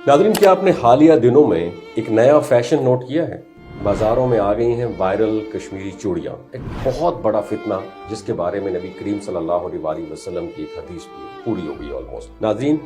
नाज़रीन, क्या आपने हालिया दिनों में एक नया फैशन नोट किया है? बाजारों में आ गई हैं वायरल कश्मीरी चूड़ियाँ, एक बहुत बड़ा फितना जिसके बारे में नबी करीम सल्लल्लाहु अलैहि वसल्लम की एक हदीस भी पूरी हो गई ऑलमोस्ट। नाज़रीन,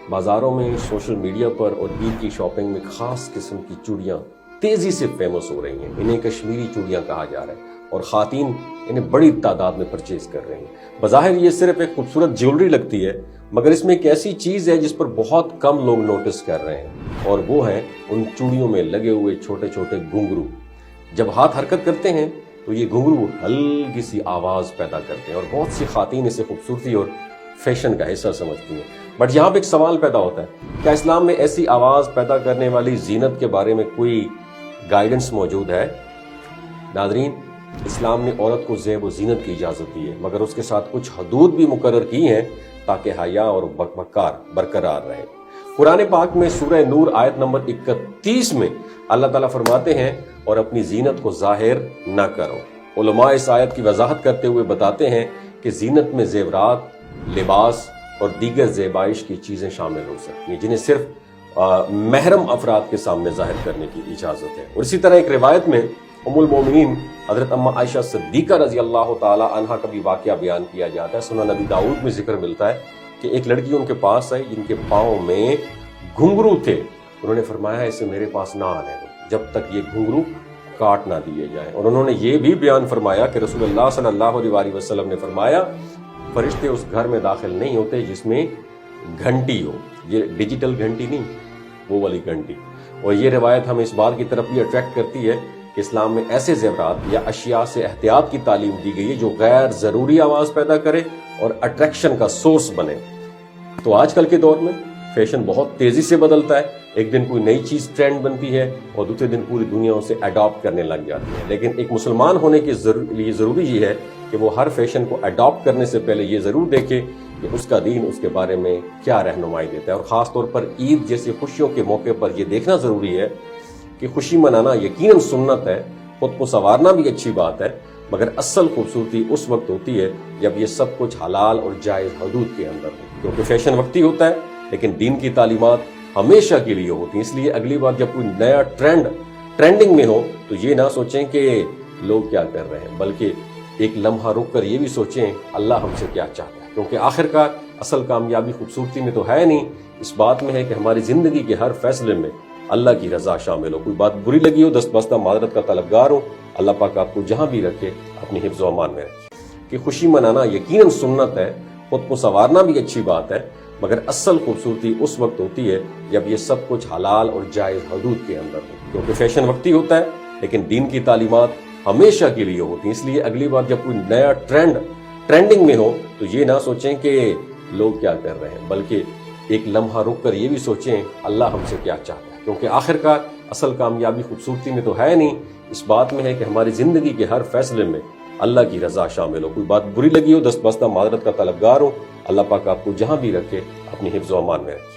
बाजारों में, सोशल मीडिया पर और ईद की शॉपिंग में खास किस्म की चूड़ियाँ तेजी से फेमस हो रही हैं। इन्हें कश्मीरी चूड़ियाँ कहा जा रहा है और खातीन इन्हें बड़ी तादाद में परचेज कर रही हैं। बज़ाहिर ये सिर्फ एक खूबसूरत ज्वेलरी लगती है, मगर इसमें एक ऐसी चीज़ है जिस पर बहुत कम लोग नोटिस कर रहे हैं, और वो है उन चूड़ियों में लगे हुए छोटे छोटे घुंघरू। जब हाथ हरकत करते हैं तो ये घुंघरू हल्की सी आवाज़ पैदा करते हैं और बहुत सी खातीन इसे खूबसूरती और फैशन का हिस्सा समझती हैं। बट यहाँ पे एक सवाल पैदा होता है, क्या इस्लाम में ऐसी आवाज़ पैदा करने वाली जीनत के बारे में कोई गाइडेंस मौजूद है? नाज़रीन, इस्लाम ने औरत को ज़ेब व ज़ीनत की इजाज़त दी है, मगर उसके साथ कुछ हदूद भी मुकर्रर की हैं ताकि हया और वक़ार बरकरार रहे। कुरान पाक में सूरह नूर आयत नंबर 31 में अल्लाह ताला फरमाते हैं, और अपनी ज़ीनत को ज़ाहिर न करो। उलमा इस आयत की वजाहत करते हुए बताते हैं कि ज़ीनत में ज़ेवरात, लिबास और दीगर ज़ेबाइश की चीज़ें शामिल हो सकती हैं जिन्हें सिर्फ महरम अफराद के सामने ज़ाहिर करने की इजाज़त है। और इसी तरह एक रिवायत में उम्मुल मोमिनीन हज़रत अम्मा आयशा सिद्दीक़ा रज़ी अल्लाह ताला अन्हा का भी वाक़या बयान किया जाता है। सुनन नबी दाऊद में जिक्र मिलता है कि एक लड़की उनके पास आई जिनके पाँव में घुंघरू थे। उन्होंने फरमाया, इसे मेरे पास ना आने दो जब तक ये घुंघरू काट ना दिए जाएं। और उन्होंने ये भी बयान फरमाया कि रसूलुल्लाह सल्लल्लाहु अलैहि वसल्लम ने फरमाया, फरिश्ते उस घर में दाखिल नहीं होते जिसमें घंटी हो। ये डिजिटल घंटी नहीं, वो वाली घंटी। और ये रिवायत हमें इस बात की तरफ भी अट्रैक्ट करती है कि इस्लाम में ऐसे ज़ेवरात या अशिया से एहतियात की तालीम दी गई है जो गैर ज़रूरी आवाज़ पैदा करे और अट्रैक्शन का सोर्स बने। तो आजकल के दौर में फैशन बहुत तेज़ी से बदलता है। एक दिन कोई नई चीज़ ट्रेंड बनती है और दूसरे दिन पूरी दुनिया उसे अडॉप्ट करने लग जाती है। लेकिन एक मुसलमान होने के लिए ज़रूरी ये है कि वो हर फैशन को अडॉप्ट करने से पहले ये ज़रूर देखे कि उसका दीन उसके बारे में क्या रहनुमाई देता है। और ख़ास तौर पर ईद जैसी खुशियों के मौके पर यह देखना ज़रूरी है कि खुशी मनाना यकीनन सुन्नत है, खुद को संवारना भी अच्छी बात है, मगर असल खूबसूरती उस वक्त होती है जब ये सब कुछ हलाल और जायज़ हदूद के अंदर हो। क्योंकि फैशन वक्ती होता है लेकिन दीन की तालीमात हमेशा के लिए होती हैं। इसलिए अगली बार जब कोई नया ट्रेंडिंग में हो तो ये ना सोचें कि लोग क्या कर रहे हैं, बल्कि एक लम्हा रुक कर ये भी सोचें अल्लाह हमसे क्या चाहता है। क्योंकि आखिरकार असल कामयाबी खूबसूरती में तो है नहीं, इस बात में है कि हमारी ज़िंदगी के हर फैसले में अल्लाह की रज़ा शामिल हो। कोई बात बुरी लगी हो, दस्तबस्ता मादरत का तलबगार हो, अल्लाह पाक आपको जहाँ भी रखे अपनी हिफ्ज़ व अमान में रखे। कि खुशी मनाना यकीनन सुन्नत है, खुद को संवारना भी अच्छी बात है, मगर असल खूबसूरती उस वक्त होती है जब ये सब कुछ हलाल और जायज़ हदूद के अंदर हो। क्योंकि फैशन वक्ती होता है लेकिन दीन की तालीमात हमेशा के लिए होती हैं। इसलिए अगली बार जब कोई नया ट्रेंडिंग में हो तो ये ना सोचें कि लोग क्या कर रहे हैं, बल्कि एक लम्हा रुक कर ये भी सोचें अल्लाह हमसे क्या चाहता है। क्योंकि आखिरकार असल कामयाबी खूबसूरती में तो है नहीं, इस बात में है कि हमारी ज़िंदगी के हर फैसले में अल्लाह की रज़ा शामिल हो। कोई बात बुरी लगी हो, दस्तबस्ता मादरत का तलबगार हो, अल्लाह पाक आपको जहाँ भी रखे अपनी हिफ्ज़ व अमान में रखे।